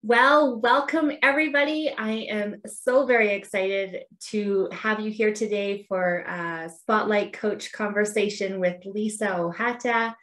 Well, welcome everybody. I am so very excited to have you here today for a Spotlight Coach conversation with Lisa Ohata.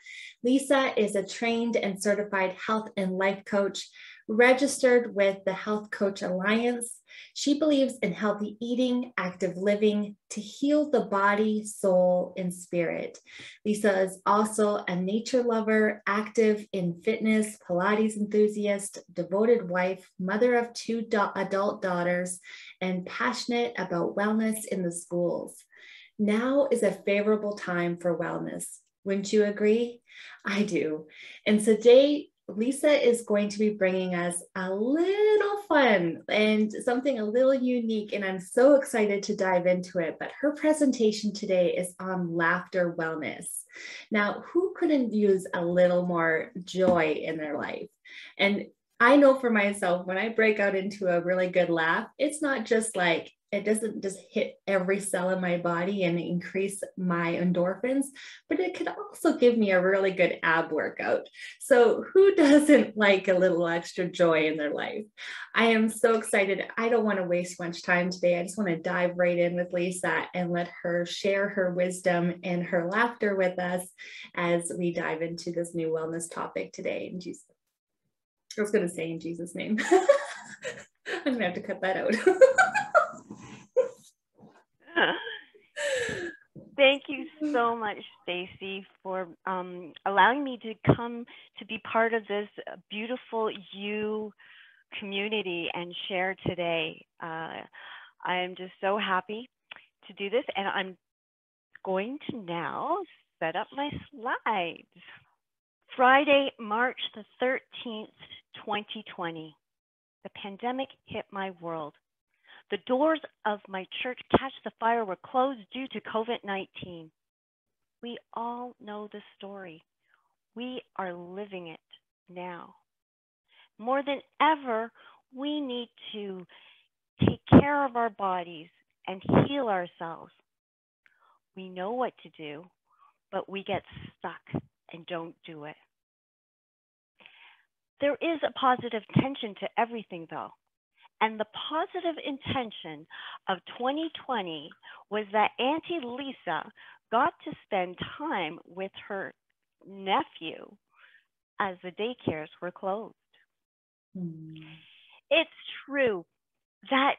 Lisa is a trained and certified health and life coach, registered with the Health Coach Alliance. She believes in healthy eating, active living to heal the body, soul, and spirit. Lisa is also a nature lover, active in fitness, Pilates enthusiast, devoted wife, mother of two adult daughters, and passionate about wellness in the schools. Now is a favorable time for wellness. Wouldn't you agree? I do. And today, Lisa is going to be bringing us a little fun and something a little unique, and I'm so excited to dive into it. But her presentation today is on laughter wellness. Now, who couldn't use a little more joy in their life? And I know for myself, when I break out into a really good laugh, it's not just like, it doesn't just hit every cell in my body and increase my endorphins, but it could also give me a really good ab workout. So who doesn't like a little extra joy in their life? I am so excited. I don't want to waste much time today. I just want to dive right in with Lisa and let her share her wisdom and her laughter with us as we dive into this new wellness topic today. In Jesus, I was going to say in Jesus' name. I'm going to have to cut that out. Thank you so much, Stacy, for allowing me to come to be part of this beautiful you community and share today. I am just so happy to do this, and I'm going to now set up my slides. Friday, March the 13th, 2020, the pandemic hit my world. The doors of my church Catch the Fire were closed due to COVID-19. We all know the story. We are living it now. More than ever, we need to take care of our bodies and heal ourselves. We know what to do, but we get stuck and don't do it. There is a positive tension to everything, though. And the positive intention of 2020 was that Auntie Lisa got to spend time with her nephew as the daycares were closed. It's true that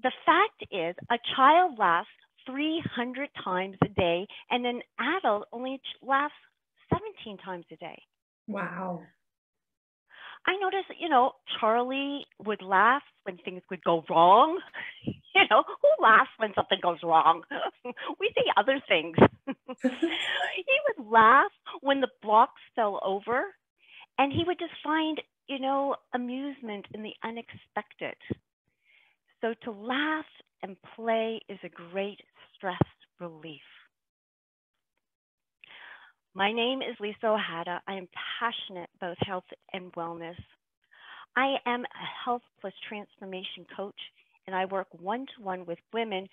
the fact is a child laughs 300 times a day and an adult only laughs 17 times a day. Wow. I noticed, Charlie would laugh when things would go wrong. Who laughs when something goes wrong? We say other things. He would laugh when the blocks fell over, and he would just find, amusement in the unexpected. So to laugh and play is a great stress relief. My name is Lisa Ohata. I am passionate about health and wellness. I am a health plus transformation coach, and I work one-to-one with women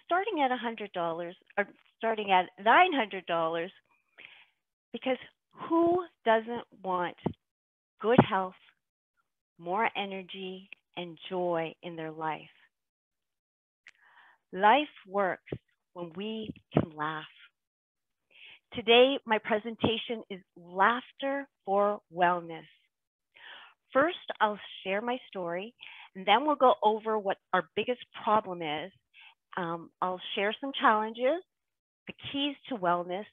starting at $100 or starting at $900, because who doesn't want good health, more energy, and joy in their life? Life works when we can laugh. Today, my presentation is Laughter for Wellness. First, I'll share my story, and then we'll go over what our biggest problem is. I'll share some challenges, the keys to wellness,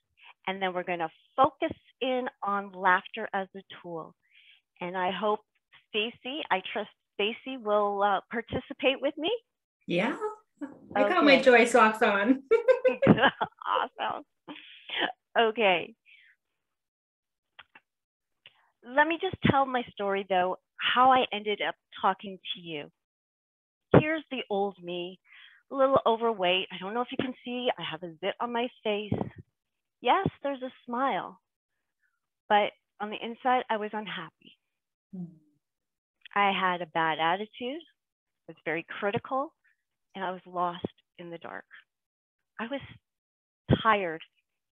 and then we're going to focus in on laughter as a tool. And I hope I trust Stacy will participate with me. Yeah, I got my joy socks on. Awesome. Okay. Let me just tell my story, though, how I ended up talking to you. Here's the old me, a little overweight. I don't know if you can see, I have a zit on my face. Yes, there's a smile, but on the inside, I was unhappy. I had a bad attitude, was very critical, and I was lost in the dark. I was tired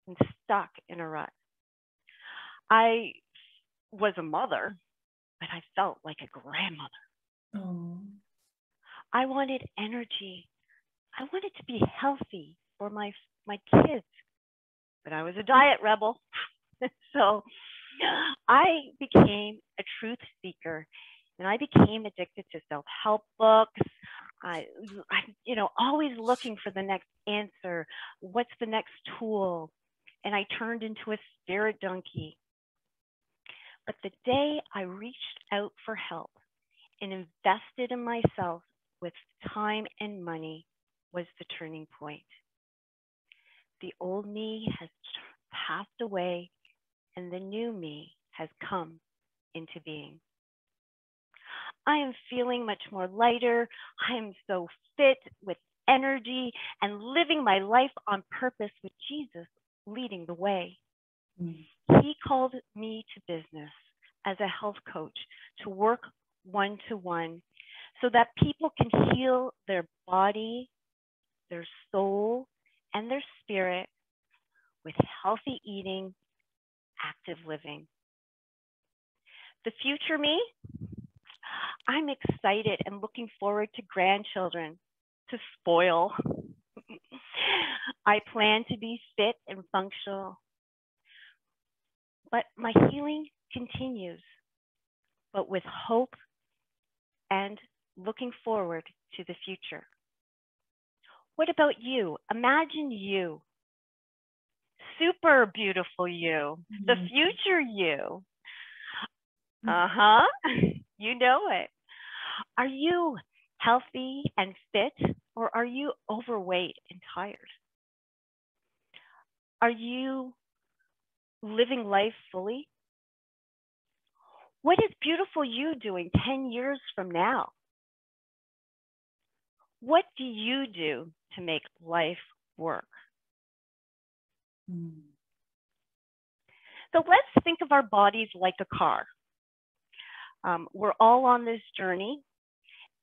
and stuck in a rut. I was a mother, but I felt like a grandmother. Oh. I wanted energy. I wanted to be healthy for my kids, but I was a diet rebel. So I became a truth seeker, and I became addicted to self-help books. I, always looking for the next answer. What's the next tool? And I turned into a spirit junkie. But the day I reached out for help and invested in myself with time and money was the turning point. The old me has passed away, and the new me has come into being. I am feeling much more lighter. I am so fit with energy and living my life on purpose with Jesus leading the way. He called me to business as a health coach to work one-to-one so that people can heal their body, their soul, and their spirit with healthy eating, active living. The future me, I'm excited and looking forward to grandchildren to spoil. I plan to be fit and functional, but my healing continues, but with hope and looking forward to the future. What about you? Imagine you, super beautiful you, the future you. You know it. Are you healthy and fit, or are you overweight and tired? Are you living life fully? What is beautiful you doing 10 years from now? What do you do to make life work? So let's think of our bodies like a car. We're all on this journey,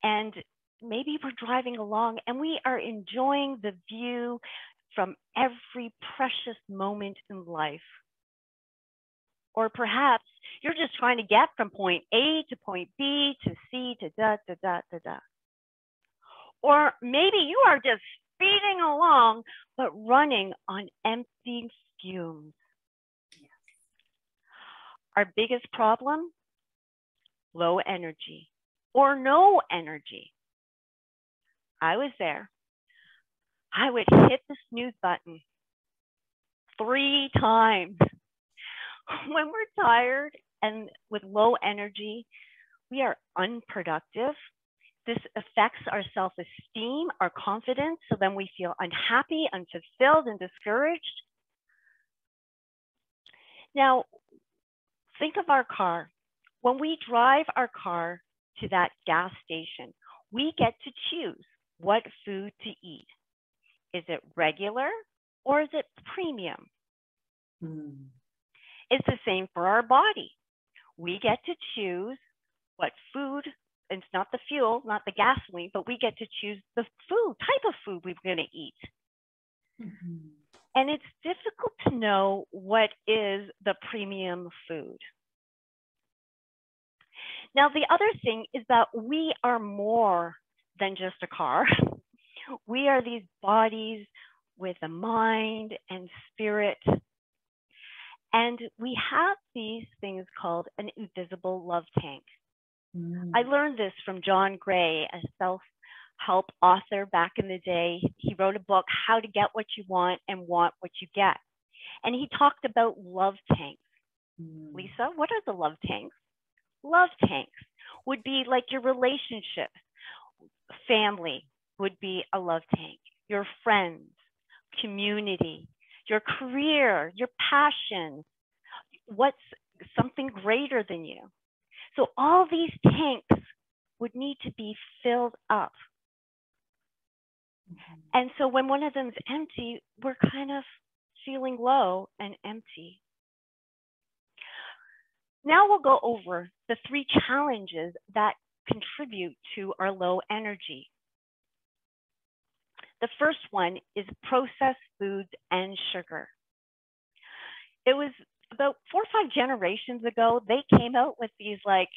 and maybe we're driving along and we are enjoying the view from every precious moment in life. Or perhaps you're just trying to get from point A to point B to C to da, da, da, da, da. Or maybe you are just speeding along, but running on empty fumes. Yes. Our biggest problem? Low energy or no energy. I was there. I would hit the snooze button 3 times. When we're tired and with low energy, we are unproductive. This affects our self-esteem, our confidence, so then we feel unhappy, unfulfilled, and discouraged. Now, think of our car. When we drive our car to that gas station, we get to choose what food to eat. Is it regular or is it premium? It's the same for our body. We get to choose what food, it's not the fuel, not the gasoline, but we get to choose the food, type of food we're going to eat. And it's difficult to know what is the premium food. Now, the other thing is that we are more than just a car. We are these bodies with a mind and spirit. And we have these things called an invisible love tank. I learned this from John Gray, a self-help author back in the day. He wrote a book, How to Get What You Want and Want What You Get. And he talked about love tanks. Lisa, what are the love tanks? Love tanks would be like your relationship. Family would be a love tank. Your friends, community, your career, your passion, what's something greater than you. So all these tanks would need to be filled up. And so when one of them is empty, we're kind of feeling low and empty. Now we'll go over the 3 challenges that contribute to our low energy. The first one is processed foods and sugar. It was about 4 or 5 generations ago, they came out with these like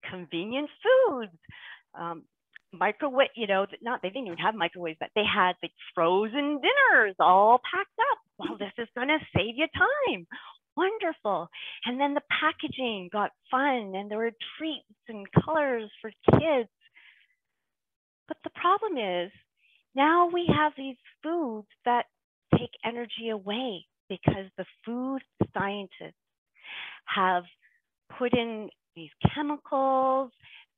convenient foods, microwave, you know, not, they didn't even have microwaves, but they had like frozen dinners all packed up. Well, this is going to save you time. Wonderful. And then the packaging got fun, and there were treats and colors for kids. But the problem is now we have these foods that take energy away because the food scientists have put in these chemicals,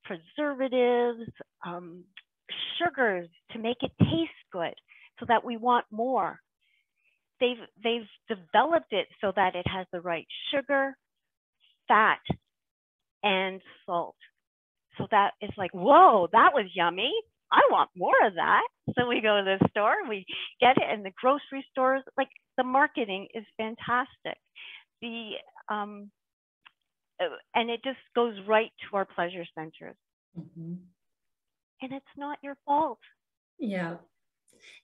preservatives, sugars to make it taste good so that we want more. They've developed it so that it has the right sugar, fat, and salt. So that is like, whoa, that was yummy. I want more of that. So we go to the store, we get it, and the grocery stores, like the marketing is fantastic. And it just goes right to our pleasure centers. Mm-hmm. And it's not your fault. Yeah.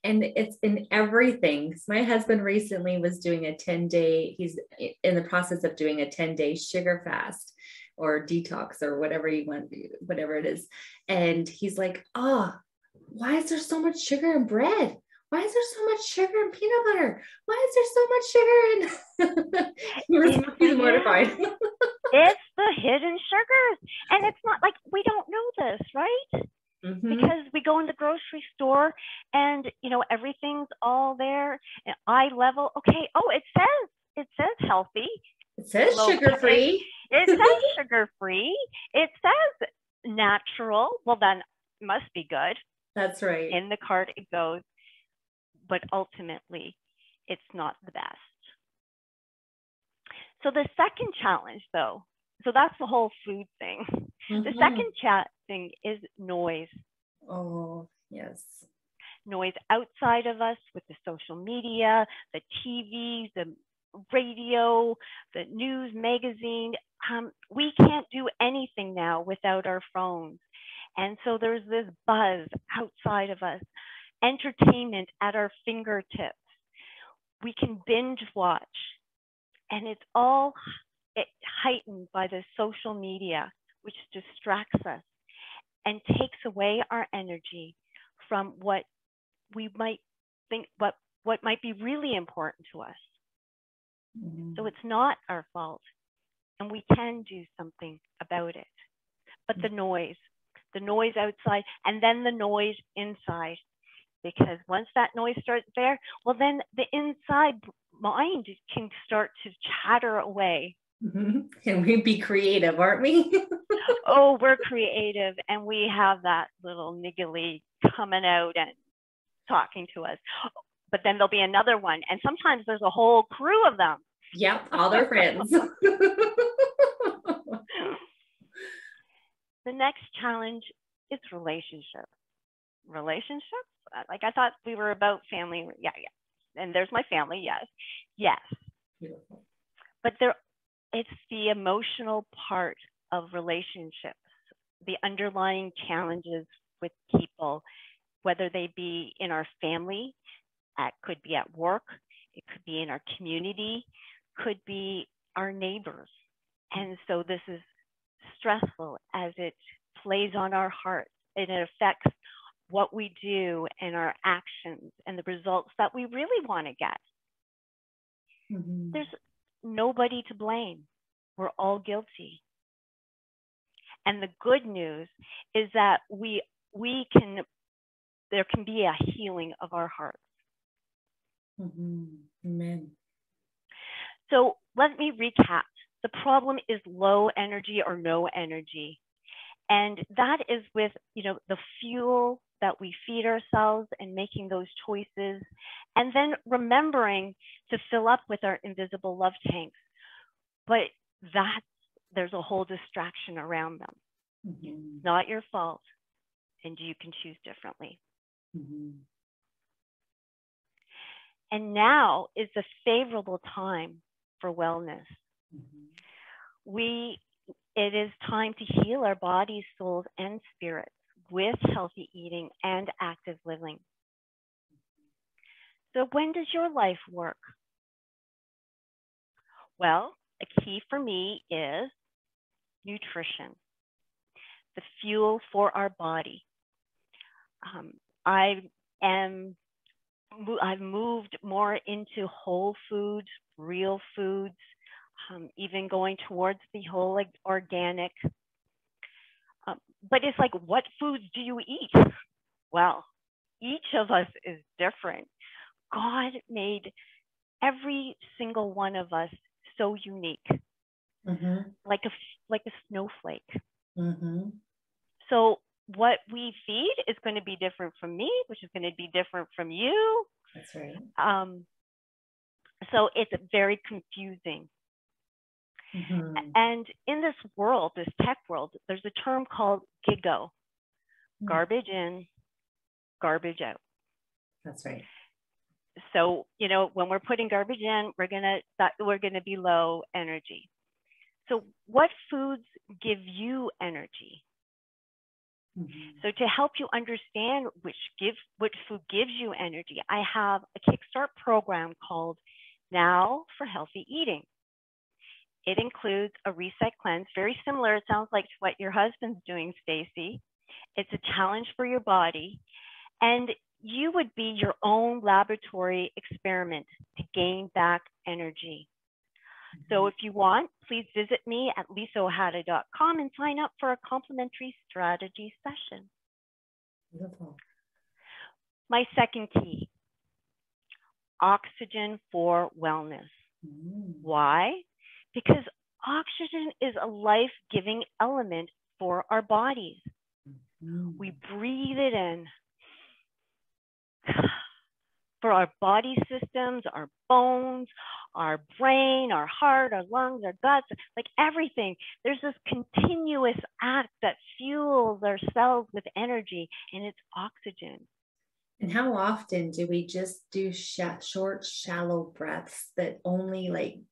And it's in everything. My husband recently was doing a 10-day, he's in the process of doing a 10-day sugar fast or detox or whatever you want, whatever it is. And he's like, oh, why is there so much sugar in bread? Why is there so much sugar in peanut butter? Why is there so much sugar in? He's mortified. It's the hidden sugars. And it's not like we don't know this, right? Mm-hmm. Because we go in the grocery store and, you know, everything's all there, eye level. Okay. Oh, it says healthy. It says sugar-free. It says sugar-free. It says natural. Well, then it must be good. That's right. In the cart it goes. But ultimately, it's not the best. So the second challenge, though, so that's the whole food thing. Mm-hmm. The second thing is noise. Oh, yes. Noise outside of us with the social media, the TV, the radio, the news, magazine. We can't do anything now without our phones. And so there's this buzz outside of us, entertainment at our fingertips. We can binge watch, and it's all heightened by the social media, which distracts us and takes away our energy from what we might think, what might be really important to us. Mm-hmm. So it's not our fault, and we can do something about it. But the noise outside, and then the noise inside, because once that noise starts there, well, then the inside mind can start to chatter away. Mm-hmm. And we'd be creative, aren't we? Oh, we're creative, and we have that little niggly coming out and talking to us. But then there'll be another one, and sometimes there's a whole crew of them. Yep, all their friends. The next challenge is relationships. Relationships? Like, I thought we were about family. Yeah. And there's my family. Yes. Beautiful. But it's the emotional part of relationships, the underlying challenges with people, whether they be in our family, could be at work, it could be in our community, could be our neighbors. And so this is stressful as it plays on our hearts, and it affects what we do and our actions and the results that we really want to get. Mm-hmm. There's nobody to blame. We're all guilty. And the good news is that there can be a healing of our hearts. Mm-hmm. Amen. So let me recap. The problem is low energy or no energy. And that is with, the fuel that we feed ourselves and making those choices, and then remembering to fill up with our invisible love tanks. But there's a whole distraction around them. Mm-hmm. Not your fault, and you can choose differently. Mm-hmm. And now is the favorable time for wellness. Mm-hmm. It is time to heal our bodies, souls, and spirits with healthy eating and active living. So when does your life work? Well, a key for me is nutrition. the fuel for our body. I've moved more into whole foods, real foods, even going towards the whole like organic. But it's like, what foods do you eat? Well, each of us is different. God made every single one of us so unique, like a snowflake. So what we feed is going to be different from me, which is going to be different from you. That's right. So it's very confusing. And in this world, this tech world, there's a term called GIGO, garbage in, garbage out. That's right. So, you know, when we're putting garbage in, we're gonna be low energy. So what foods give you energy? So to help you understand which food gives you energy, I have a Kickstart program called Now for Healthy Eating. It includes a reset cleanse, very similar, it sounds like, to what your husband's doing, Stacy. It's a challenge for your body. And you would be your own laboratory experiment to gain back energy. So if you want, please visit me at lisaohata.com and sign up for a complimentary strategy session. Beautiful. My second key, oxygen for wellness. Why? Because oxygen is a life-giving element for our bodies. We breathe it in for our body systems, our bones, our brain, our heart, our lungs, our guts, like everything. There's this continuous act that fuels our cells with energy, and it's oxygen. And how often do we just do short, shallow breaths that only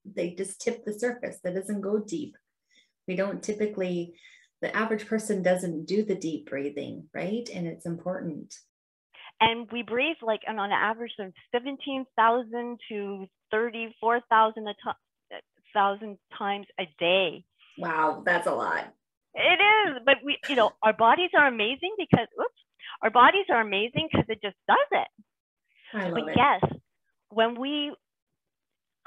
they just tip the surface, that doesn't go deep? We don't typically, the average person doesn't do the deep breathing, right? And it's important. And we breathe like on an average of 17,000 to 34,000 times a day. Wow, that's a lot. It is, but we, you know, our bodies are amazing because, our bodies are amazing because it just does it. I love it. Yes, when we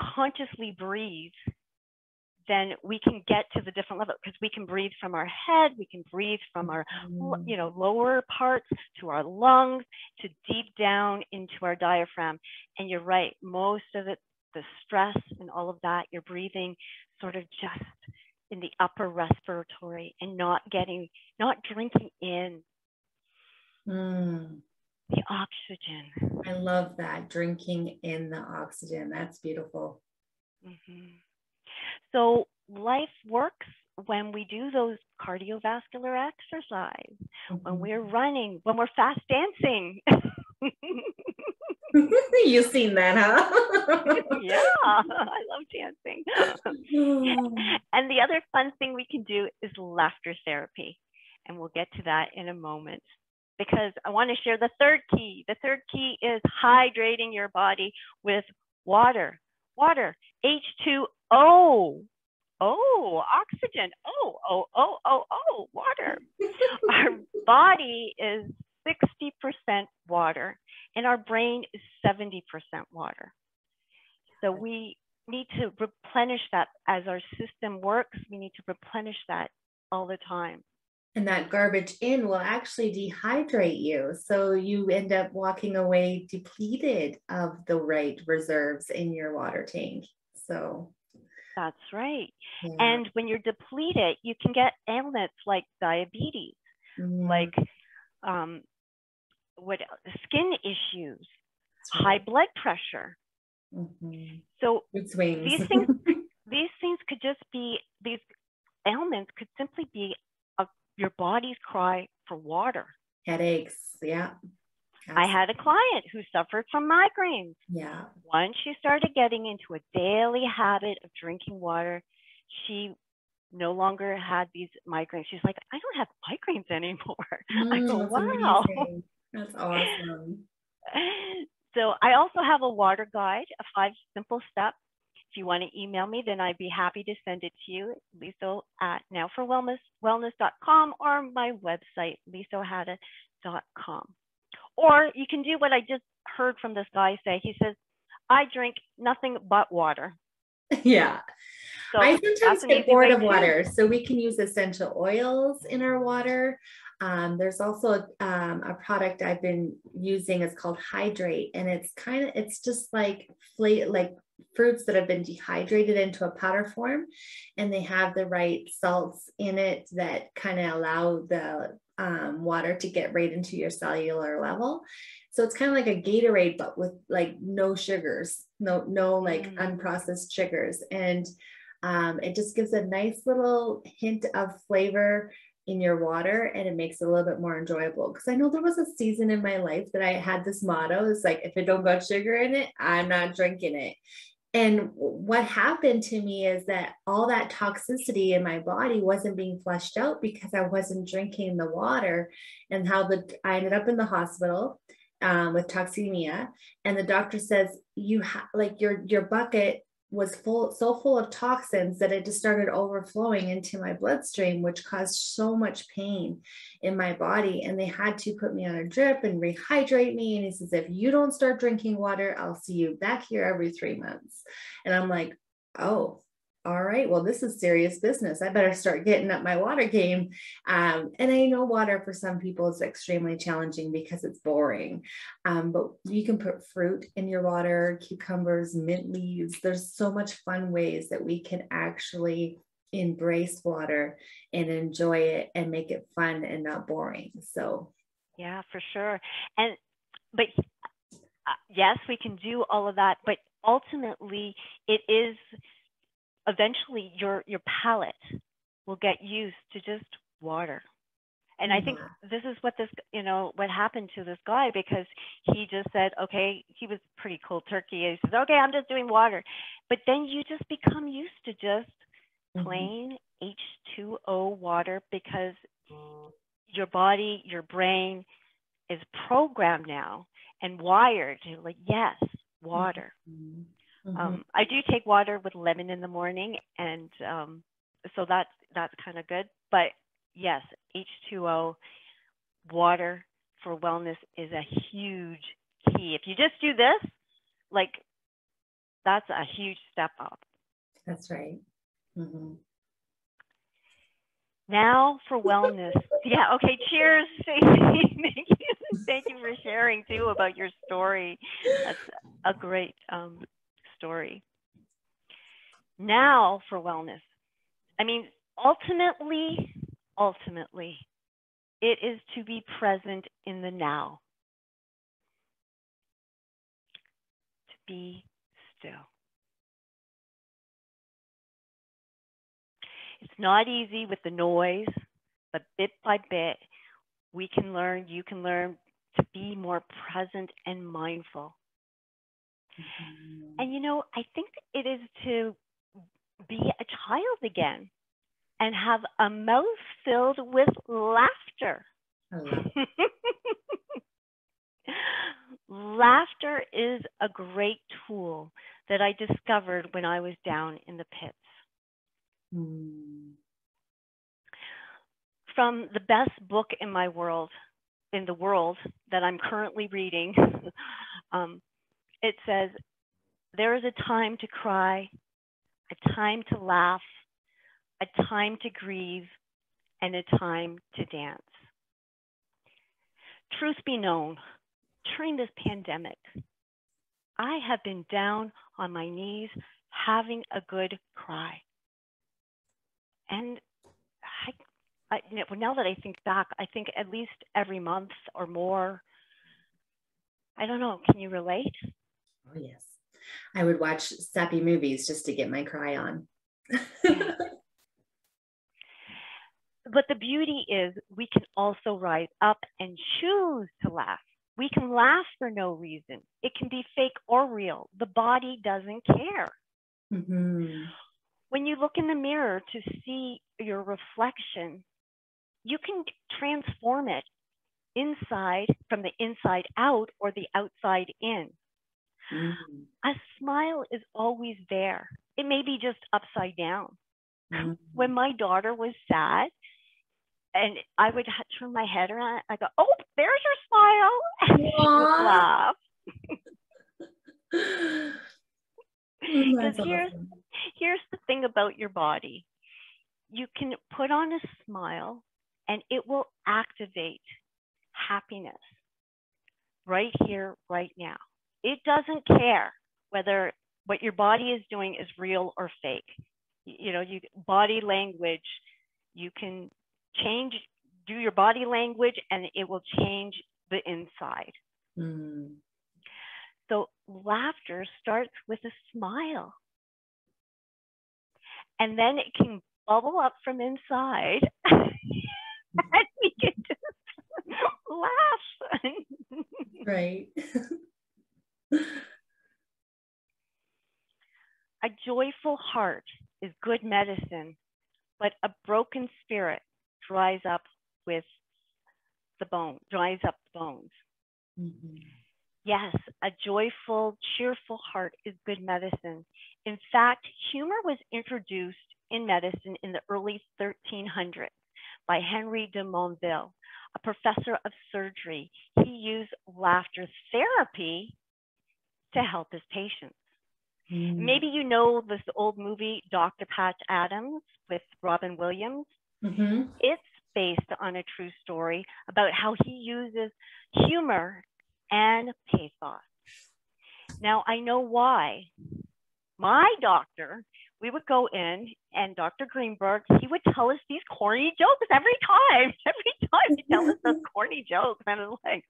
consciously breathe, then we can get to the different level, because we can breathe from our head, we can breathe from our, you know, lower parts to our lungs, to deep down into our diaphragm. And you're right, most of it, the stress and all of that, you're breathing sort of just in the upper respiratory and not drinking in the oxygen. I love that, drinking in the oxygen. That's beautiful. So life works when we do those cardiovascular exercise, when we're running, when we're fast dancing. You've seen that, huh? Yeah, I love dancing. And the other fun thing we can do is laughter therapy. And we'll get to that in a moment, because I want to share the third key. The third key is hydrating your body with water. Water, H2O. Oh, oxygen. Oh, water. Our body is 60% water, and our brain is 70% water. So we need to replenish that. As our system works, we need to replenish that all the time. And that garbage in will actually dehydrate you. So you end up walking away depleted of the right reserves in your water tank. So that's right. Yeah. And when you're depleted, you can get ailments like diabetes, like skin issues, high blood pressure. So these things could just be, these ailments could simply be your body's cry for water. Headaches, yeah. I had a client who suffered from migraines. Yeah. Once she started getting into a daily habit of drinking water, she no longer had these migraines. She's like, I don't have migraines anymore. I go, wow. Amazing. That's awesome. So I also have a water guide, a 5 simple steps. If you want to email me, then I'd be happy to send it to you, Lisa at nowforwellness.com, or my website, lisaohata.com. Or you can do what I just heard from this guy say. He says, I drink nothing but water. Yeah. So I sometimes an get easy bored way of too. water, so we can use essential oils in our water. There's also a product I've been using. It's called Hydrate, and it's just like fruits that have been dehydrated into a powder form, and they have the right salts in it that kind of allow the water to get right into your cellular level. So it's kind of like a Gatorade, but with like no sugars, no like unprocessed sugars. And it just gives a nice little hint of flavor in your water, and it makes it a little bit more enjoyable. Because I know there was a season in my life that I had this motto. It's like, if it don't got sugar in it, I'm not drinking it. And what happened to me is that all that toxicity in my body wasn't being flushed out because I wasn't drinking the water. And I ended up in the hospital with toxemia, and the doctor says like your bucket was so full of toxins that it just started overflowing into my bloodstream, which caused so much pain in my body. And they had to put me on a drip and rehydrate me. And he says, if you don't start drinking water, I'll see you back here every 3 months. And I'm like, oh, all right, well, this is serious business. I better start getting up my water game. And I know water for some people is extremely challenging because it's boring. But you can put fruit in your water, cucumbers, mint leaves. There's so much fun ways that we can actually embrace water and enjoy it and make it fun and not boring. So yeah, for sure. But yes, we can do all of that, but ultimately it is eventually your palate will get used to just water. And I think this is what what happened to this guy, because he just said, okay, he was pretty cold turkey. He says, okay, I'm just doing water. But then you just become used to just plain H2O water, because your body, your brain is programmed now and wired to like, yes, water. I do take water with lemon in the morning, and so that's kind of good. But yes, H2O, water for wellness is a huge key. If you just do this, like, that's a huge step up. That's right. Now for wellness. Yeah, okay, cheers, Stacey. Thank you for sharing too about your story. That's a great story. Now for wellness. I mean, ultimately, it is to be present in the now. To be still. It's not easy with the noise, but bit by bit, you can learn to be more present and mindful. And I think it is to be a child again and have a mouth filled with laughter. Laughter is a great tool that I discovered when I was down in the pits. From the best book in the world that I'm currently reading, it says, there is a time to cry, a time to laugh, a time to grieve, and a time to dance. Truth be known, during this pandemic, I have been down on my knees having a good cry. And now that I think back, I think at least every month or more. I don't know. Can you relate? Oh, yes. I would watch sappy movies just to get my cry on. But the beauty is we can also rise up and choose to laugh. We can laugh for no reason. It can be fake or real. The body doesn't care. When you look in the mirror to see your reflection, you can transform it inside, from the inside out or the outside in. A smile is always there. It may be just upside down. Mm. When my daughter was sad, and I would turn my head around, I go, "Oh, there's your smile," and she would laugh. Because That's awesome. here's the thing about your body. You can put on a smile and it will activate happiness right here, right now. It doesn't care whether what your body is doing is real or fake. Body language, you can do your body language and it will change the inside. Mm. So laughter starts with a smile. And then it can bubble up from inside and we can just laugh. Right. A joyful heart is good medicine, but a broken spirit dries up the bones. Mm-hmm. Yes, a joyful, cheerful heart is good medicine. In fact, humor was introduced in medicine in the early 1300s by Henry de Monville, a professor of surgery. He used laughter therapy to help his patients. Mm. Maybe you know this old movie, Dr. Patch Adams, with Robin Williams. Mm-hmm. It's based on a true story about how he uses humor and pathos. Now, I know why. My doctor, we would go in, and Dr. Greenberg, he would tell us these corny jokes every time. Every time he'd tell us those corny jokes. And I was like,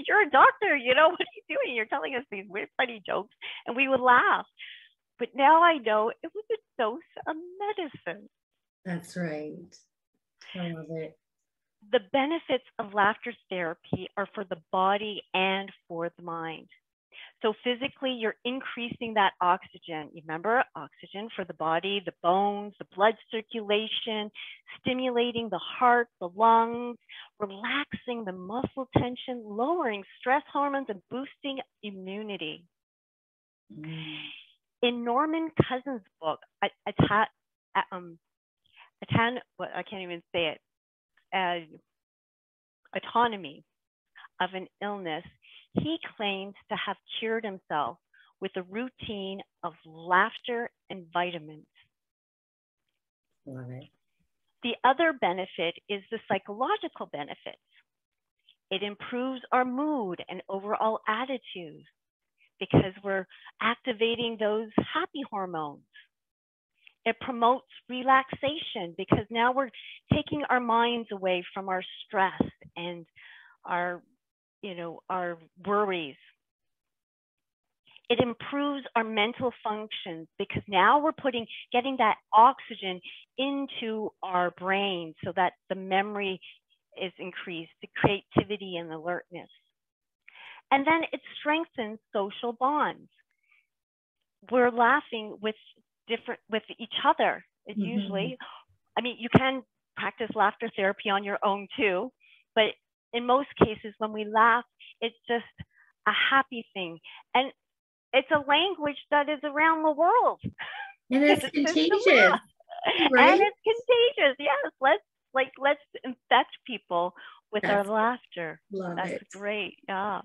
you're a doctor, what are you doing? You're telling us these weird, funny jokes. And we would laugh. But now I know it was a dose of medicine. That's right. I love it. The benefits of laughter therapy are for the body and for the mind. So physically, you're increasing that oxygen. You remember oxygen for the body, the bones, the blood circulation, stimulating the heart, the lungs, relaxing the muscle tension, lowering stress hormones, and boosting immunity. Mm. In Norman Cousins' book, I can't even say it, Autonomy of an Illness, he claims to have cured himself with a routine of laughter and vitamins. Love it. The other benefit is the psychological benefits. It improves our mood and overall attitude because we're activating those happy hormones. It promotes relaxation because now we're taking our minds away from our stress and our worries. It improves our mental functions because now we're getting that oxygen into our brain so that the memory is increased, the creativity and alertness. And then it strengthens social bonds. We're laughing with each other. It usually, you can practice laughter therapy on your own too, but in most cases, when we laugh, it's just a happy thing. And it's a language that is around the world. And it's contagious. Right? And it's contagious. Yes. Let's infect people with our laughter. That's great. Yeah.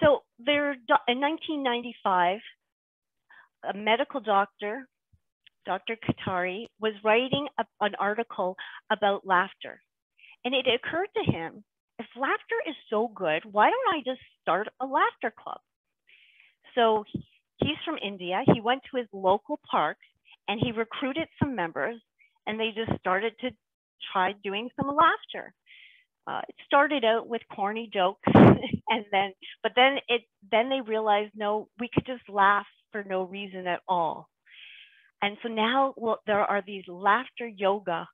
So in 1995, a medical doctor, Dr. Katari, was writing an article about laughter. And it occurred to him, if laughter is so good, why don't I just start a laughter club? So he's from India. He went to his local park and he recruited some members and they just started to try doing some laughter. It started out with corny jokes but then they realized, no, we could just laugh for no reason at all. And so now there are these laughter yoga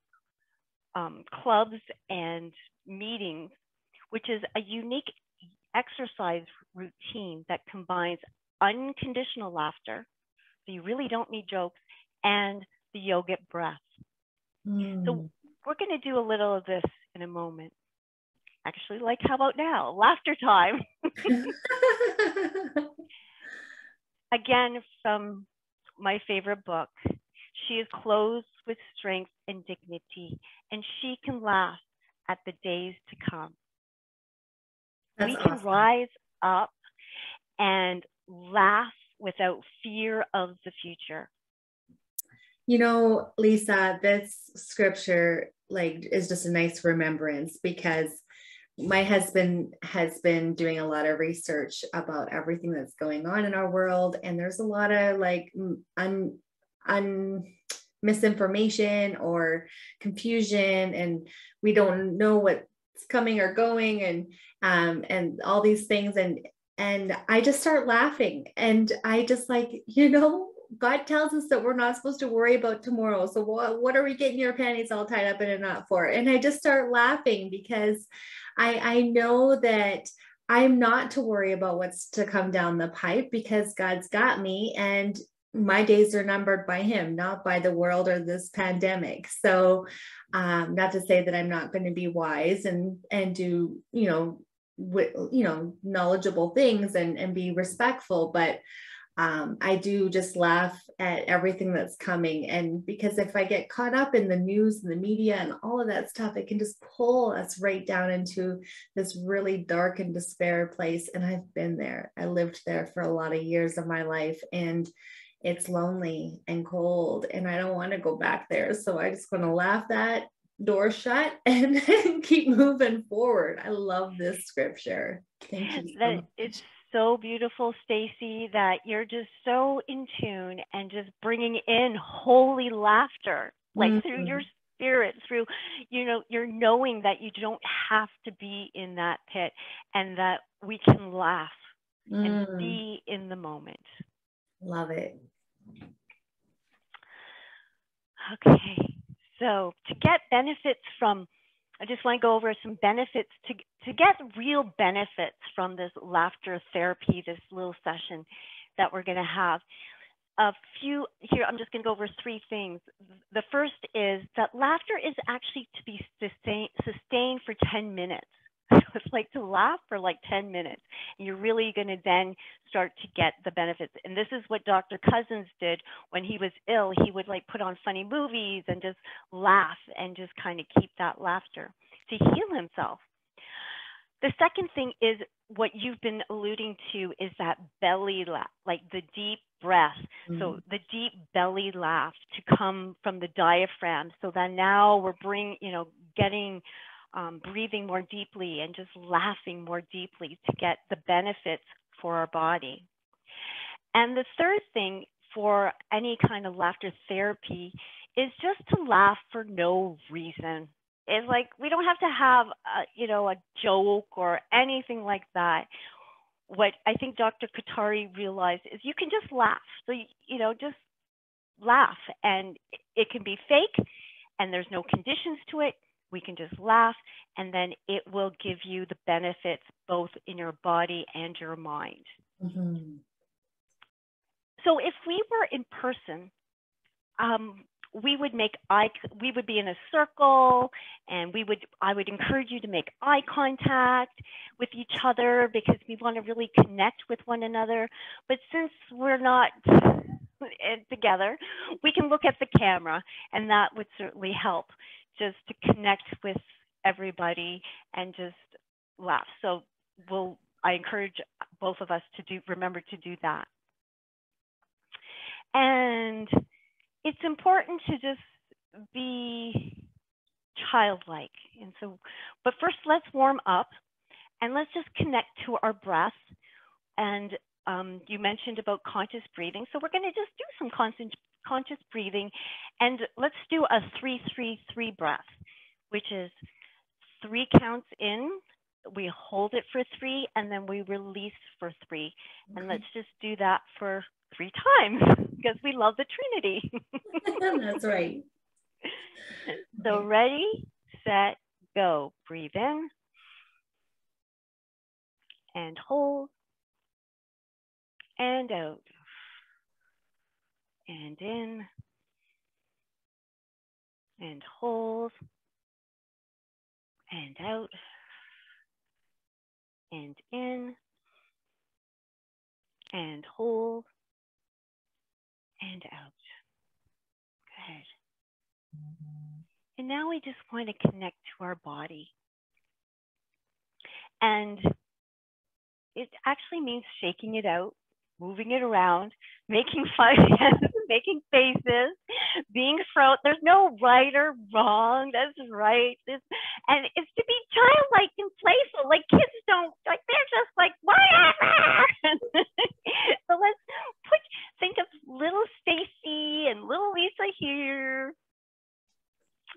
clubs and meetings, which is a unique exercise routine that combines unconditional laughter, so you really don't need jokes, and the yogic breath. So we're going to do a little of this in a moment. Actually, how about now? Laughter time. again, from my favorite book, she is clothed with strength and dignity, and she can laugh at the days to come. That's We can awesome. rise up and laugh without fear of the future. You know, Lisa, this scripture like is just a nice remembrance because my husband has been doing a lot of research about everything that's going on in our world, and there's a lot of like misinformation or confusion, and we don't know what's coming or going, and all these things, and I just start laughing, and I just like, you know, God tells us that we're not supposed to worry about tomorrow. So what are we getting your panties all tied up in a knot for? And I just start laughing because I know that I'm not to worry about what's to come down the pipe because God's got me, and my days are numbered by him, not by the world or this pandemic. So not to say that I'm not going to be wise and do, knowledgeable things and be respectful, but I do just laugh at everything that's coming. And because if I get caught up in the news and the media and all of that stuff, it can just pull us right down into this really dark and despair place. And I've been there. I lived there for a lot of years of my life, and it's lonely and cold, and I don't want to go back there. So I just want to laugh that door shut and keep moving forward. I love this scripture. Thank you so much. It's so beautiful, Stacy, that you're just so in tune and just bringing in holy laughter, like through your spirit, through, you're knowing that you don't have to be in that pit, and that we can laugh and be in the moment. Love it. Okay, so to get benefits from, I just want to go over some benefits to get real benefits from this laughter therapy, this little session that we're going to have. A few here, I'm just going to go over 3 things. The first is that laughter is actually to be sustained for 10 minutes. So it's like to laugh for like 10 minutes. And you're really going to then start to get the benefits. And this is what Dr. Cousins did when he was ill. He would like put on funny movies and just laugh and just kind of keep that laughter to heal himself. The second thing is what you've been alluding to is that belly laugh, like the deep breath. So the deep belly laugh to come from the diaphragm. So that now we're breathing more deeply and just laughing more deeply to get the benefits for our body. And the third thing for any kind of laughter therapy is just to laugh for no reason. It's like we don't have to have a joke or anything like that. What I think Dr. Katari realized is you can just laugh. So, just laugh, and it can be fake and there's no conditions to it. We can just laugh, and then it will give you the benefits both in your body and your mind. So if we were in person, we would be in a circle, and I would encourage you to make eye contact with each other because we want to really connect with one another. But since we're not together, we can look at the camera, and that would certainly help just to connect with everybody and just laugh. So I encourage both of us to remember to do that. And it's important to just be childlike. And so, but first let's warm up and let's just connect to our breath. And you mentioned about conscious breathing. So we're going to just do some conscious breathing, and let's do a 3-3-3 breath, which is 3 counts in, we hold it for 3, and then we release for 3. And let's just do that for 3 times because we love the Trinity. That's right. So ready, set, go. Breathe in and hold and out. And in and hold and out and in and hold now we just want to connect to our body. And it actually means shaking it out, moving it around, making fun, making faces, being thrown. There's no right or wrong. That's right. And it's to be childlike and playful. Like kids don't, like they're just like, whatever. So let's think of little Stacy and little Lisa here.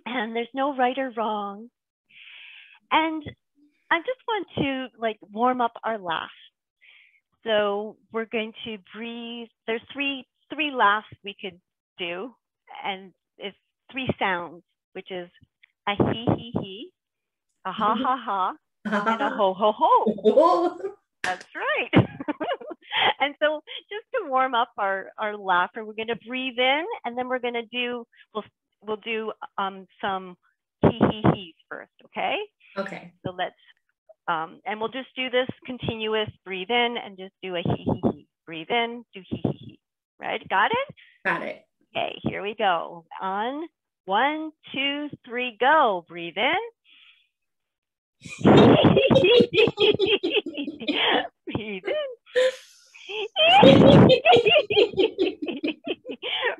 And there's no right or wrong. And I just want to like warm up our laugh. So we're going to breathe. There's three laughs we could do, and it's 3 sounds, which is a he, a ha ha, and a ho ho ho. That's right. And so just to warm up our laughter, we're going to breathe in, and then we're going to do we'll do some he's first. Okay. Okay. So let's. And we'll just do this continuous breathe in and just do a he. Breathe in, do he. Right? Got it? Got it. Okay, here we go. On 1, 2, 3, go. Breathe in. Breathe in.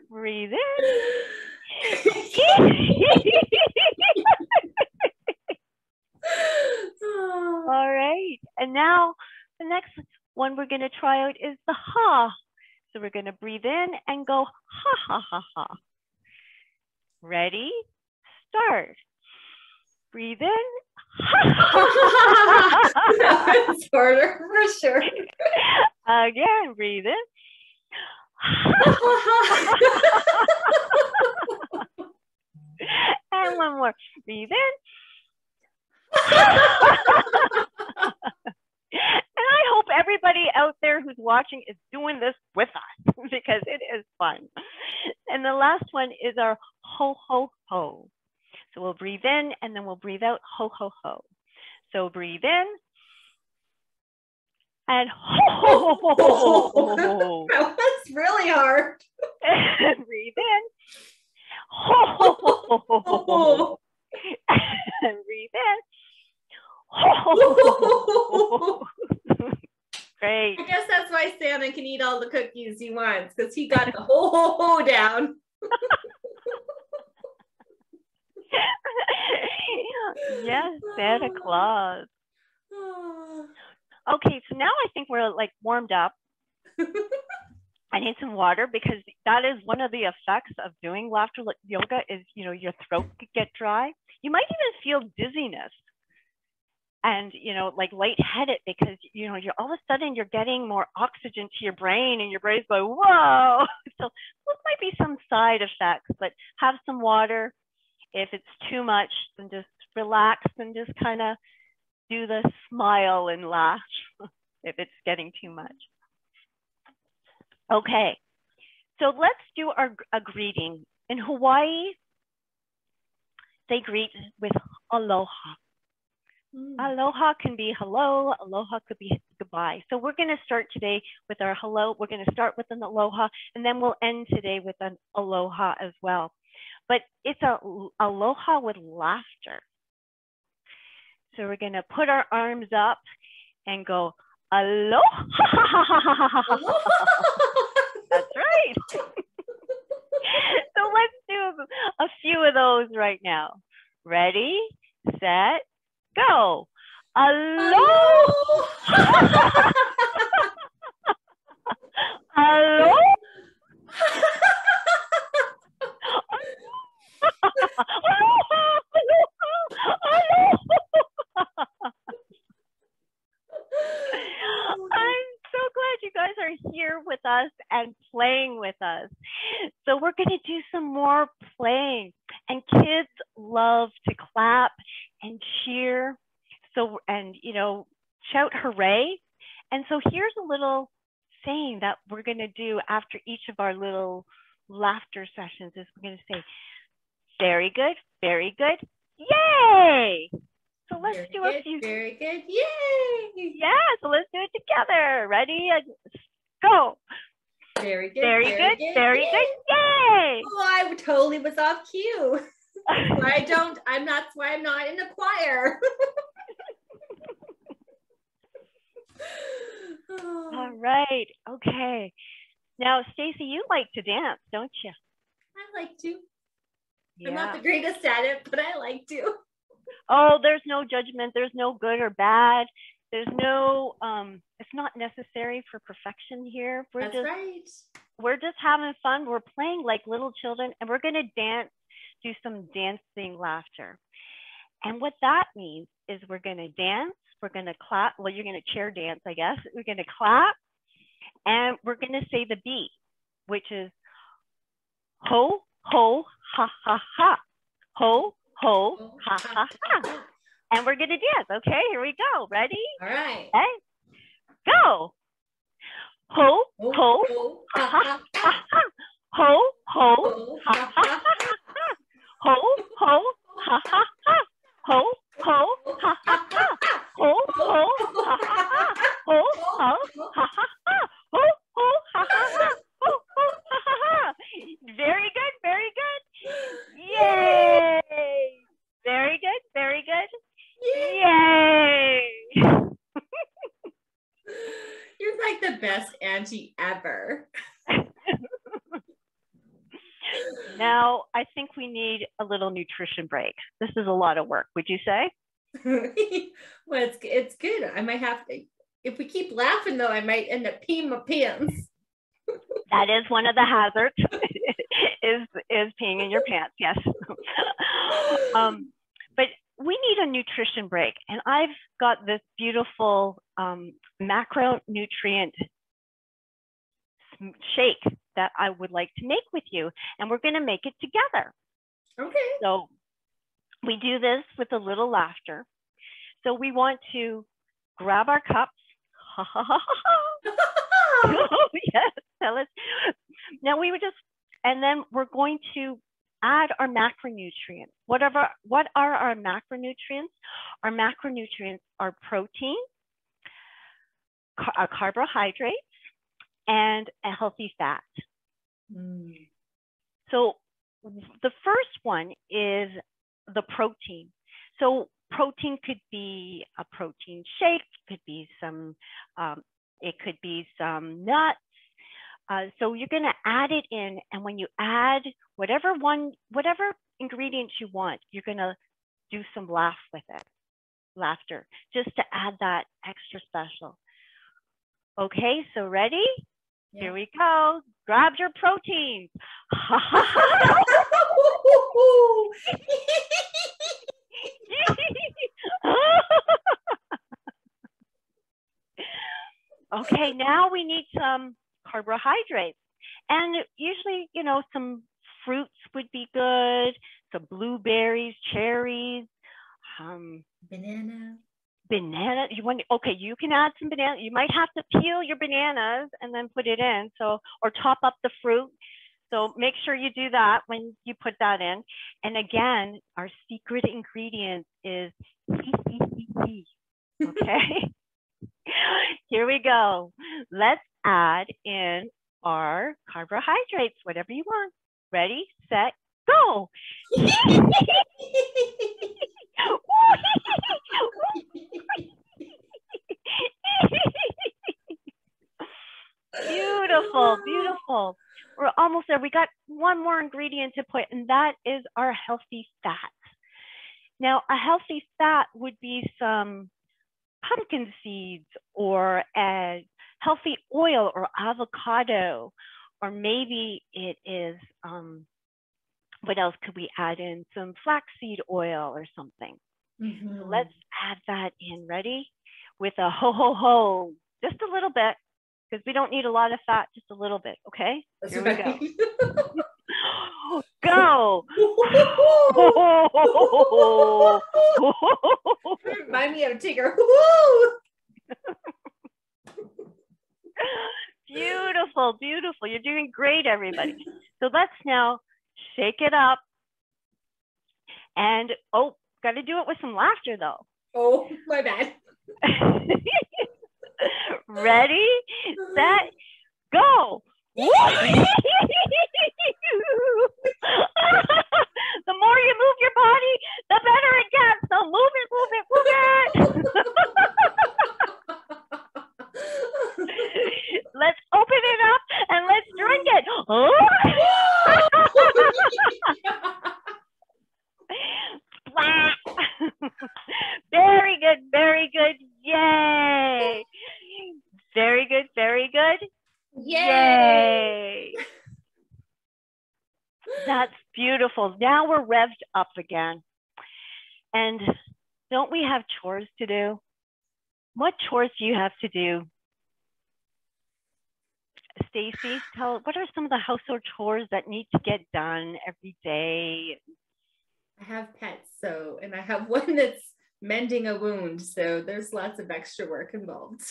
Breathe in. All right. And now the next one we're going to try out is the ha. So we're going to breathe in and go ha, ha, ha, ha. Ready? Start. Breathe in. That's harder for sure. Again, breathe in. And one more. Breathe in. And I hope everybody out there who's watching is doing this with us because it is fun. And the last one is our ho, ho, ho. So we'll breathe in and then we'll breathe out ho, ho, ho. So breathe in and ho, ho, ho, ho, ho. That was really hard. And breathe in. Ho, ho, ho, ho, ho, ho. And breathe in. Great. I guess that's why Santa can eat all the cookies he wants, because he got the ho down. Yes, Santa Claus. Okay, so now I think we're like warmed up. I need some water because that is one of the effects of doing laughter yoga is, you know, your throat could get dry. You might even feel dizziness. And, you know, like lightheaded because, you know, you're all of a sudden you're getting more oxygen to your brain and your brain's going, whoa. So those might be some side effects, but have some water. If it's too much, then just relax and just kind of do the smile and laugh if it's getting too much. Okay, so let's do a greeting. In Hawaii, they greet with aloha. Aloha can be hello, aloha could be goodbye. So we're going to start today with our hello. We're going to start with an aloha, and then we'll end today with an aloha as well. But it's a aloha with laughter. So we're going to put our arms up and go aloha. That's right. So let's do a few of those right now. Ready, set, go. Aloha. Aloha. I'm so glad you guys are here with us and playing with us. So we're going to do some more playing, and kids love to clap and cheer. So, and, you know, shout hooray. And so here's a little saying that we're going to do after each of our little laughter sessions is we're going to say, very good, yay! So let's do a few. Very good, yay! Yeah, so let's do it together. Ready? Go. Very good, very good, yay! Oh, I totally was off cue. That's why I'm not in the choir. All right. Okay. Now, Stacy, you like to dance, don't you? I like to. Yeah. I'm not the greatest at it, but I like to. Oh, there's no judgment. There's no good or bad. There's no, it's not necessary for perfection here. That's right. We're just having fun. We're playing like little children, and we're going to dance, do some dancing laughter. And what that means is we're going to dance. We're going to clap. Well, you're going to chair dance, I guess. We're going to clap, and we're going to say the beat, which is ho, ho, ha, ha, ha. Ho, ho, ha, ha, ha. And we're going to dance. Okay, here we go. Ready? All right. Okay. Go. Ho, ho, ha, ha, ha, ha. Ho, ho, ha, ha, ha, ha. Ho, ho, ha, ha, ha. Ho, ho, ha, ha, ha. Ho, ho, ha, ha, ha. Ho, ho, ha, ha, ha. Ho, ho, ha, ha, ha. Ho, ho, ha, ha, ha. Very good, very good. Yay! Very good, very good. Yay! You're like the best auntie ever. Now, I think we need a little nutrition break. This is a lot of work, would you say? Well, it's good. I might have to, if we keep laughing though, I might end up peeing my pants. That is one of the hazards, is peeing in your pants, yes. But we need a nutrition break. And I've got this beautiful macronutrient shake that I would like to make with you. And we're going to make it together. Okay. So we do this with a little laughter. So we want to grab our cups. Oh, yes, tell us. Now we would just, and then we're going to add our macronutrients. What are our macronutrients? Our macronutrients are protein, carbohydrates, and a healthy fat. Mm. So the first one is the protein. So protein could be a protein shake, could be some, it could be some nuts. So you're going to add it in, and when you add whatever ingredients you want, you're going to do some laughter, just to add that extra special. Okay, so ready? Yeah. Here we go. Grab your protein. Okay, now we need some carbohydrates. And usually, you know, some fruits would be good, some blueberries, cherries, banana. You can add some banana. You might have to peel your bananas and then put it in. So, or top up the fruit. So make sure you do that when you put that in. And again, our secret ingredient is okay. Here we go. Let's add in our carbohydrates, whatever you want. Ready, set, go. Beautiful, beautiful. We're almost there. We got one more ingredient to put, and that is our healthy fat. Now, a healthy fat would be some pumpkin seeds or a healthy oil or avocado, or maybe it is, what else could we add in? Some flaxseed oil or something. Mm-hmm. So let's add that in. Ready? With a ho-ho-ho, just a little bit, because we don't need a lot of fat, just a little bit, okay? That's Here right. we go. Go! Remind me of Tigger. Beautiful, beautiful. You're doing great, everybody. So let's now shake it up. And, oh, got to do it with some laughter, though. Oh, my bad. Ready, set, go. The more you move your body, the better it gets. So move it, move it, move it. Let's open it up and let's drink it. Very good, very good. Yay. Very good, very good. Yay. That's beautiful. Now we're revved up again. And don't we have chores to do? What chores do you have to do? Stacy, what are some of the household chores that need to get done every day? I have pets, and I have one that's mending a wound, so there's lots of extra work involved.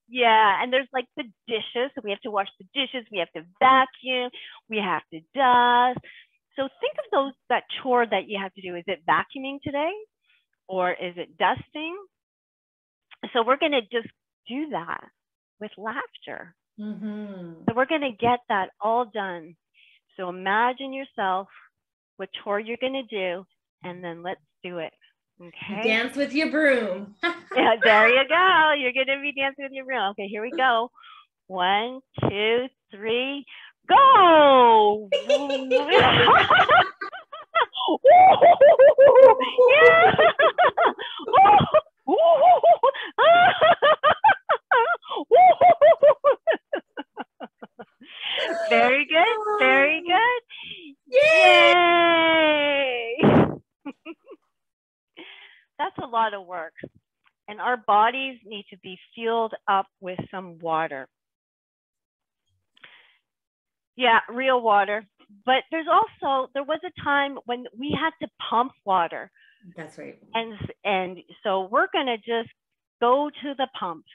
Yeah, and there's like the dishes, so we have to wash the dishes, we have to vacuum, we have to dust. So think of that chore that you have to do. Is it vacuuming today, or is it dusting? So we're going to just do that with laughter. So we're going to get that all done. So imagine yourself what chore you're going to do, and then let's do it. Okay. Dance with your broom. Yeah, there you go. You're going to be dancing with your broom. Okay, here we go. 1, 2, 3, go. Very good. Very good. Yay! That's a lot of work. And our bodies need to be filled up with some water. Yeah, real water. But there was a time when we had to pump water. That's right. And so we're going to just go to the pump,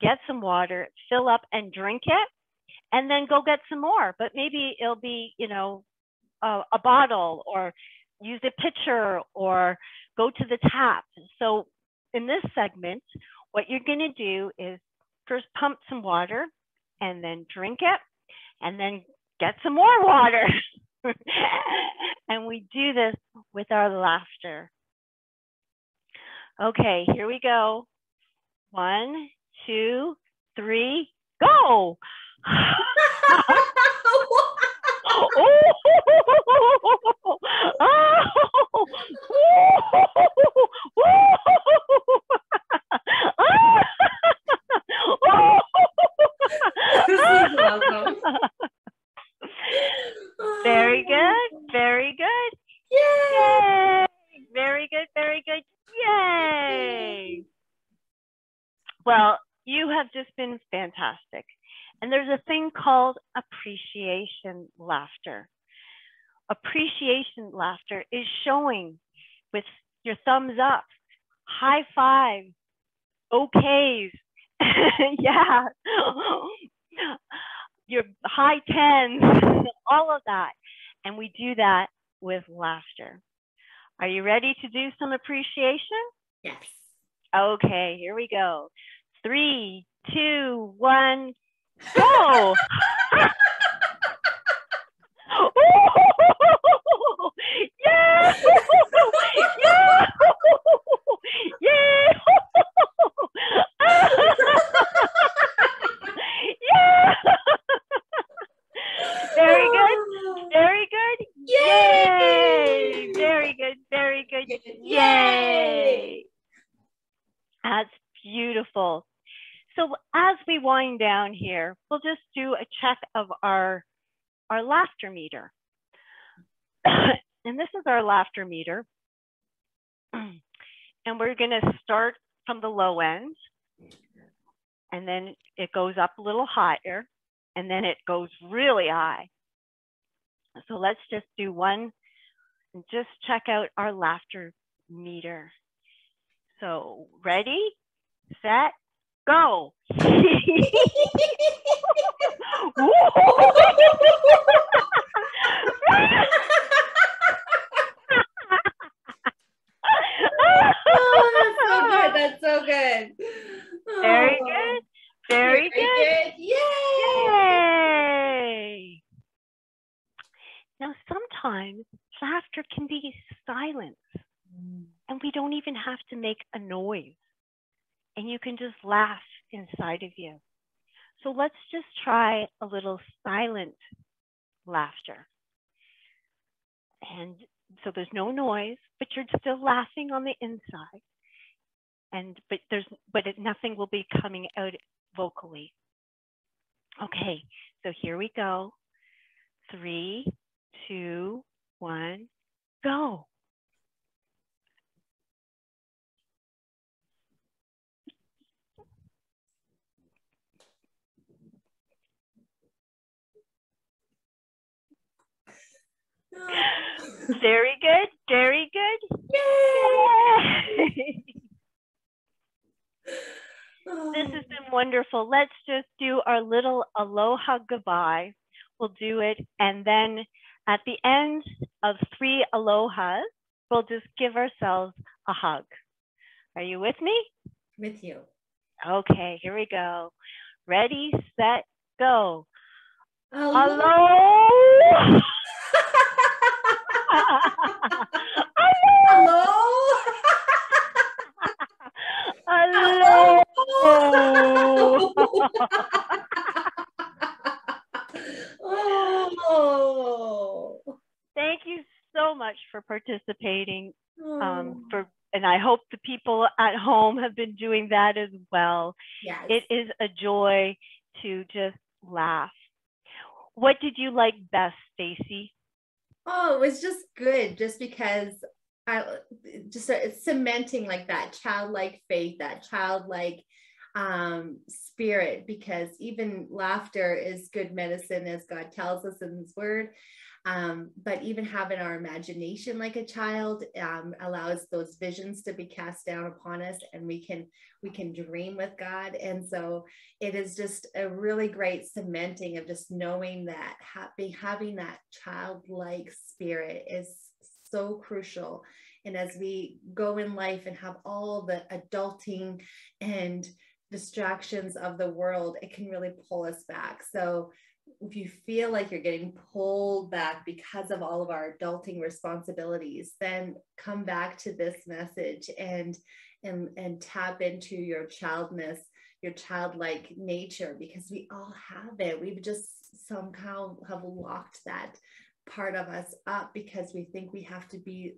get some water, fill up and drink it, and then go get some more. But maybe it'll be, a bottle, or use a pitcher, or go to the tap. So in this segment, what you're going to do is first pump some water, and then drink it, and then get some more water. And we do this with our laughter. Okay, here we go. 1, 2, 3, go. Very good, very good. Yay! Very good, very good. Yay! Well, you have just been fantastic. And there's a thing called appreciation laughter. Appreciation laughter is showing with your thumbs up, high five, okays, yeah, your high tens, all of that. And we do that with laughter. Are you ready to do some appreciation? Yes. Okay, here we go. 3, 2, 1, go. Yeah! Yeah! Yeah! Yeah! Very good. Very good. Yay! Very good. Very good. Yay! That's beautiful. So as we wind down here, we'll just do a check of our laughter meter. And this is our laughter meter. And we're going to start from the low end. And then it goes up a little higher. And then it goes really high. So let's just do one and just check out our laughter meter. So ready, set, go. Oh, that's so good. Oh. Very good. Very good. Yay! Yay! Now, sometimes laughter And we don't even have to make a noise. And you can just laugh inside of you. So let's just try a little silent laughter. And so there's no noise, but you're still laughing on the inside. But nothing will be coming out vocally. Okay, so here we go. 3, 2, 1, go. Very good, very good. Yay! Yay! This has been wonderful. Let's just do our little aloha goodbye. We'll do it. And then at the end of 3 alohas, we'll just give ourselves a hug. Are you with me? With you. Okay, here we go. Ready, set, go. Aloha. Hello. Hello. Hello. Oh. Thank you so much for participating. And I hope the people at home have been doing that as well. Yes. It is a joy to just laugh. What did you like best, Stacy? Oh, it was just good, just because it's cementing like that childlike faith, that childlike spirit, because even laughter is good medicine, as God tells us in His Word. But even having our imagination like a child allows those visions to be cast down upon us, and we can dream with God. And so it is just a really great cementing of just knowing that having that childlike spirit is so crucial. And as we go in life and have all the adulting and distractions of the world, it can really pull us back. So if you feel like you're getting pulled back because of all of our adulting responsibilities, then come back to this message and tap into your childness, your childlike nature, because we all have it. We've just somehow have locked that part of us up because we think we have to be,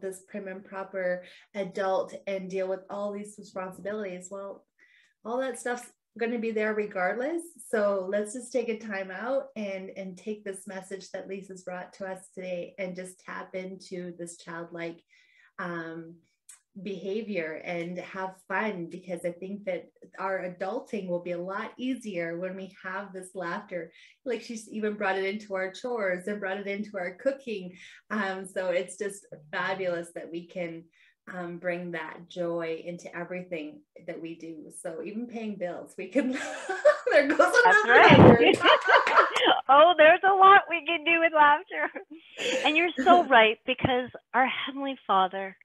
this prim and proper adult and deal with all these responsibilities. Well, all that stuff's going to be there regardless. So let's just take a time out and take this message that Lisa's brought to us today and just tap into this childlike behavior and have fun, because I think that our adulting will be a lot easier when we have this laughter. Like she's even brought it into our chores and brought it into our cooking. So it's just fabulous that we can bring that joy into everything that we do. So even paying bills, we can there goes another. Right. Oh, there's a lot we can do with laughter. And you're so right, because our Heavenly Father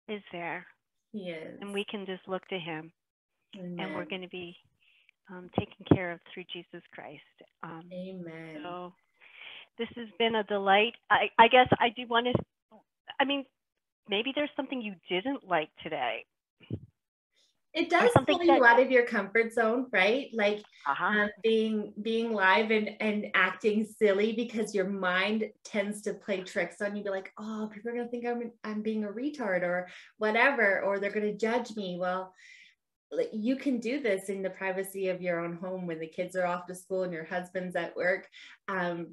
is there. Yes. And we can just look to Him. Amen. And we're going to be taken care of through Jesus Christ. Amen. So this has been a delight. I guess I do want to, maybe there's something you didn't like today. It does pull you out of your comfort zone, right? Like being live and acting silly, because your mind tends to play tricks on you. Be like, oh, people are going to think I'm being a retard or whatever, or they're going to judge me. Well, you can do this in the privacy of your own home when the kids are off to school and your husband's at work.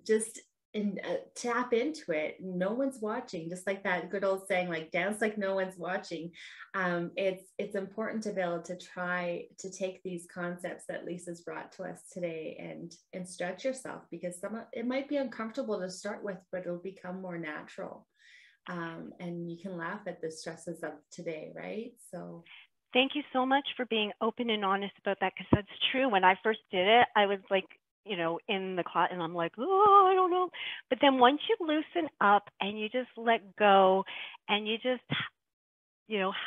Just tap into it. No one's watching. Just like that good old saying, like dance like no one's watching. It's important to be able to try to take these concepts that Lisa's brought to us today and stretch yourself, because it might be uncomfortable to start with, but it'll become more natural. And you can laugh at the stresses of today, right? So thank you so much for being open and honest about that, because that's true. When I first did it, I was like, in the closet, and I'm like, oh, I don't know. But then once you loosen up and you just let go and you just,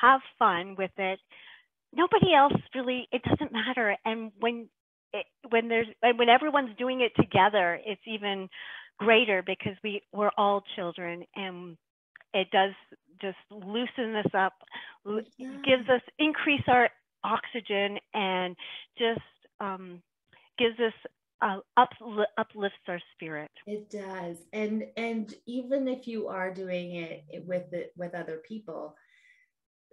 have fun with it, nobody else really, it doesn't matter. And when everyone's doing it together, it's even greater, because we're all children, and it does just loosen us up, gives us, increase our oxygen, and just gives us, uplifts our spirit. It does. And even if you are doing it with other people,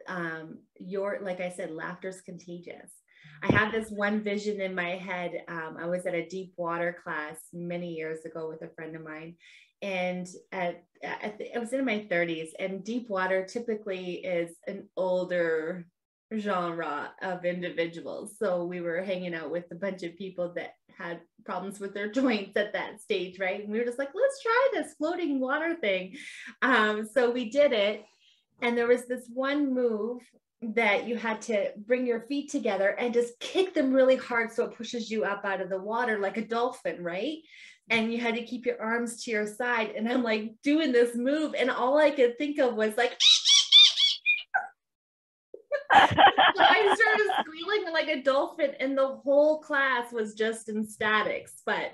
like I said, laughter's contagious. I have this one vision in my head. I was at a deep water class many years ago with a friend of mine, and I was in my 30s, and deep water typically is an older genre of individuals. So we were hanging out with a bunch of people that had problems with their joints at that stage, right? And we were just like, let's try this floating water thing. So we did it. And there was this one move that you had to bring your feet together and just kick them really hard so it pushes you up out of the water like a dolphin, right? And you had to keep your arms to your side. And I'm like doing this move, and all I could think of was like, so I started squealing like a dolphin, and the whole class was just in statics. But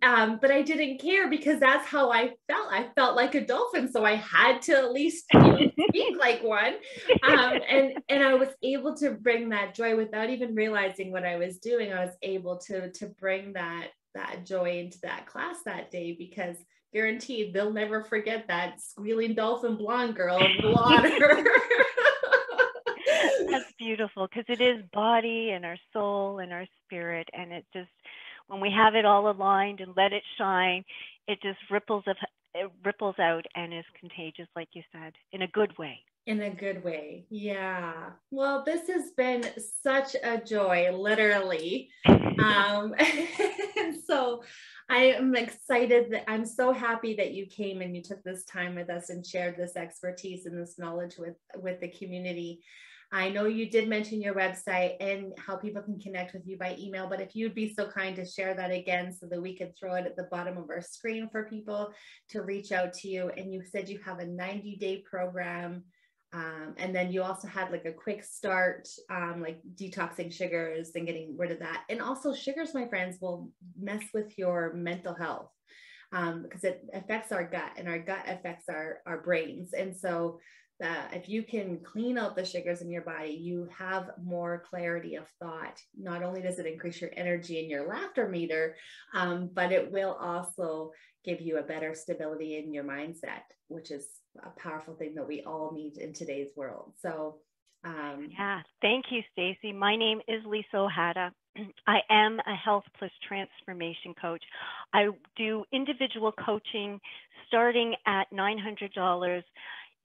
I didn't care, because that's how I felt. I felt like a dolphin, so I had to at least speak like one. And I was able to bring that joy without even realizing what I was doing. I was able to bring that joy into that class that day, because guaranteed they'll never forget that squealing dolphin blonde girl in the water. That's beautiful, because it is body and our soul and our spirit, and it just, when we have it all aligned and let it shine, it just ripples out and is contagious, like you said, in a good way. In a good way. Yeah. Well, this has been such a joy, literally. And so I am excited that I'm so happy that you came and you took this time with us and shared this expertise and this knowledge with the community. I know you did mention your website and how people can connect with you by email, but if you'd be so kind to share that again so that we could throw it at the bottom of our screen for people to reach out to you. And you said you have a 90-day program. And then you also had like a quick start, like detoxing sugars and getting rid of that. And also sugars, my friends, will mess with your mental health, because it affects our gut, and our gut affects our brains. And so if you can clean out the sugars in your body, you have more clarity of thought. Not only does it increase your energy and your laughter meter, but it will also give you a better stability in your mindset, which is a powerful thing that we all need in today's world. So yeah, thank you, Stacey. My name is Lisa Ojeda. I am a health plus transformation coach. I do individual coaching starting at $900.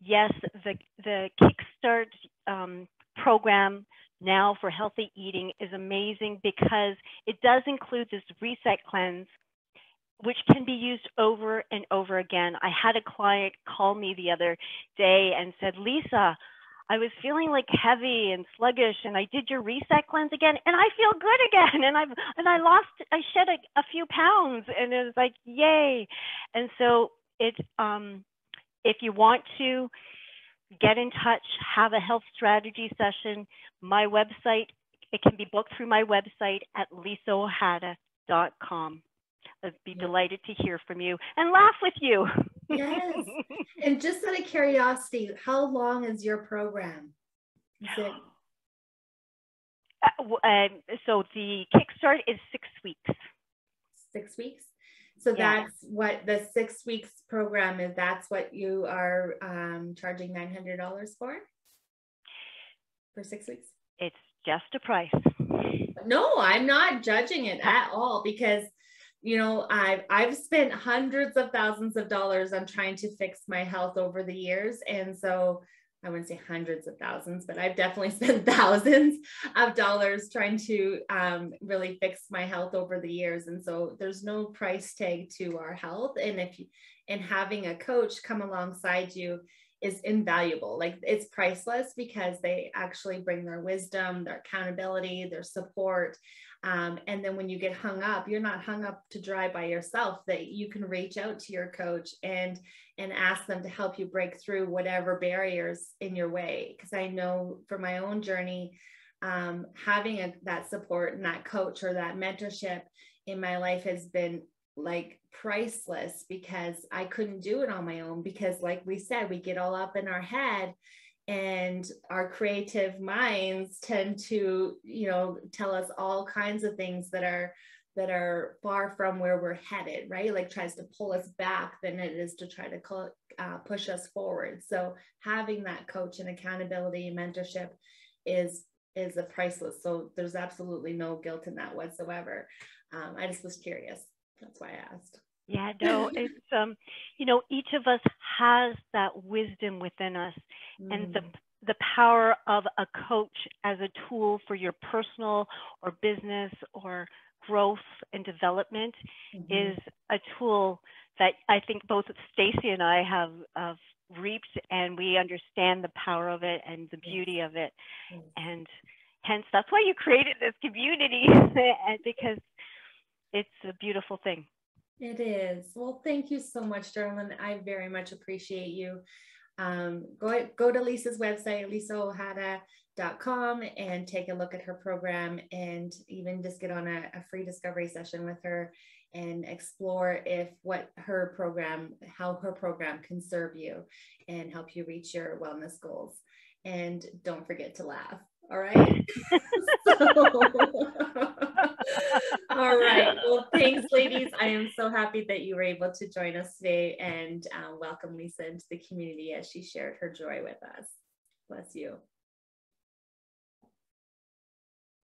Yes, the Kickstart program now for healthy eating is amazing, because it does include this reset cleanse, which can be used over and over again. I had a client call me the other day and said, Lisa, I was feeling like heavy and sluggish, and I did your reset cleanse again, and I feel good again, and I shed a few pounds, and it was like, yay. And so if you want to get in touch, have a health strategy session, my website, it can be booked through my website at lisaojeda.com. I'd be delighted to hear from you and laugh with you. Yes. And just out of curiosity, how long is your program? Is it... So the Kickstart is 6 weeks. 6 weeks? So that's what the 6 weeks program is. That's what you are charging $900 for 6 weeks? It's just a price. No, I'm not judging it at all, because you know, I've spent hundreds of thousands of dollars on trying to fix my health over the years. And so I wouldn't say hundreds of thousands, but I've definitely spent thousands of dollars trying to really fix my health over the years. And so there's no price tag to our health. And having a coach come alongside you is invaluable. Like, it's priceless, because they actually bring their wisdom, their accountability, their support. And then when you get hung up, you're not hung up to dry by yourself, that you can reach out to your coach and ask them to help you break through whatever barriers in your way. Because I know for my own journey, having that support and that coach or that mentorship in my life has been like priceless, because I couldn't do it on my own, because like we said, we get all up in our head, and our creative minds tend to, tell us all kinds of things that are far from where we're headed, right? Like tries to pull us back than it is to try to push us forward. So having that coach and accountability and mentorship is a priceless. So there's absolutely no guilt in that whatsoever. I just was curious. That's why I asked. Yeah, no, it's, each of us has that wisdom within us, and the power of a coach as a tool for your personal or business or growth and development is a tool that I think both Stacy and I have reaped, and we understand the power of it and the beauty of it. And hence, that's why you created this community, because it's a beautiful thing. It is. Well, thank you so much, Darlene. I very much appreciate you. Go to Lisa's website, lisaohata.com, and take a look at her program, and even just get on a free discovery session with her and explore how her program can serve you and help you reach your wellness goals. And don't forget to laugh. All right. All right. Well, thanks, ladies. I am so happy that you were able to join us today, and welcome Lisa into the community as she shared her joy with us. Bless you.